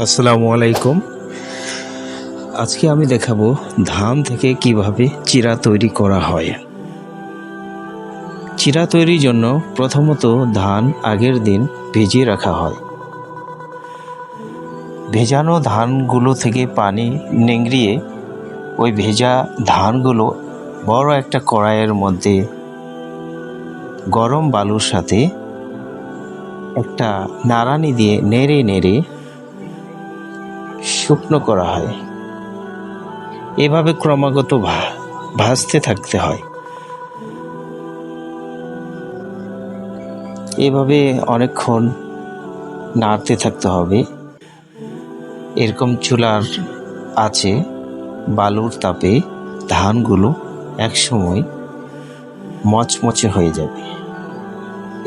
আসসালামু আলাইকুম। আজকে আমি দেখাবো ধান থেকে কিভাবে চিড়া তৈরি করা হয়। চিড়া তৈরির জন্য প্রথমত ধান আগের দিন ভিজিয়ে রাখা হয়। ভেজানো ধানগুলো থেকে পানি নিংড়িয়ে ওই ভেজা ধানগুলো বড় একটা কড়াইয়ের মধ্যে গরম বালুর সাথে একটা নাড়ানি দিয়ে নেড়ে নেড়ে শুকনো করা হয়। এভাবে ক্রমাগত ভাজতে থাকতে হয়। এভাবে অনেকক্ষণ নাড়তে থাকতে হবে। এরকম চুলার আছে বালুর তাপে ধানগুলো একসময় মচমচে হয়ে যাবে।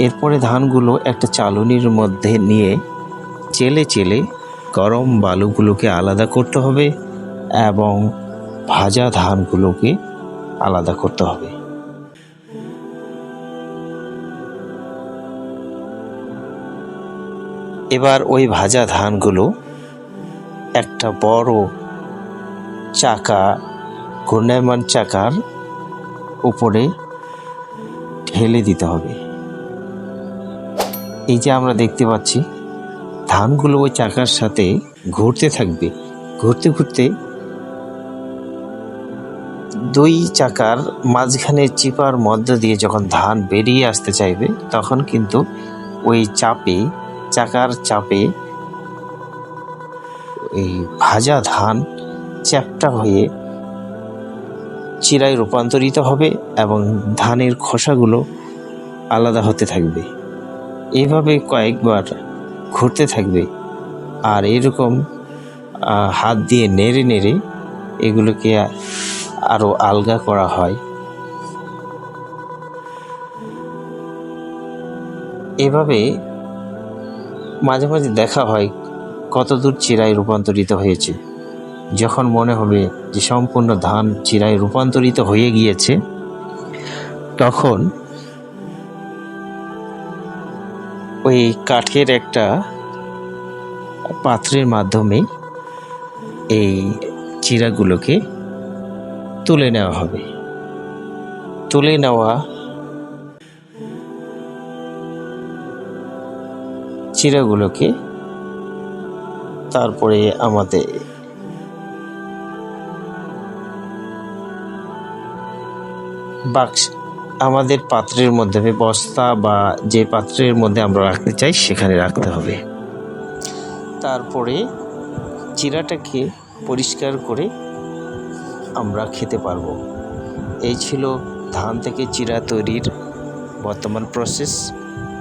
এরপরে ধানগুলো একটা চালনির মধ্যে নিয়ে চেলে চেলে গরম বালুগুলোকে আলাদা করতে হবে এবং ভাজা ধানগুলোকে আলাদা করতে হবে। এবার ওই ভাজা ধানগুলো একটা বড় চাকা, ঘূর্ণায়মান চাকার উপরে ঢেলে দিতে হবে। এই যে আমরা দেখতে পাচ্ছি ধানগুলো ওই চাকার সাথে ঘুরতে থাকবে। ঘুরতে ঘুরতে দুই চাকার মাঝখানে চিপার মধ্য দিয়ে যখন ধান বেরিয়ে আসতে চাইবে তখন কিন্তু ওই চাকার চাপে এই ভাজা ধান চ্যাপ্টা হয়ে চিরায় রূপান্তরিত হবে এবং ধানের খোসাগুলো আলাদা হতে থাকবে। এইভাবে কয়েকবার ঘুরতে থাকবে আর এরকম হাত দিয়ে নেড়ে নেড়ে এগুলোকে আরও আলগা করা হয়। এভাবে মাঝে মাঝে দেখা হয় কতদূর চিরায় রূপান্তরিত হয়েছে। যখন মনে হবে যে সম্পূর্ণ ধান চিরায় রূপান্তরিত হয়ে গিয়েছে তখন ওই কাঠের একটা পাত্রের মাধ্যমে এই চিরাগুলোকে তুলে নেওয়া হবে। তুলে নেওয়া চিরাগুলোকে তারপরে আমাদের পাত্রের মধ্যে বস্তা বা যে পাত্রের মধ্যে আমরা রাখতে চাই সেখানে রাখতে হবে। তারপরে চিরাটাকে পরিষ্কার করে আমরা খেতে পারবো। এই ছিল ধান থেকে চিরা তৈরির বর্তমান প্রসেস।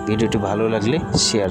ভিডিওটি ভালো লাগলে শেয়ার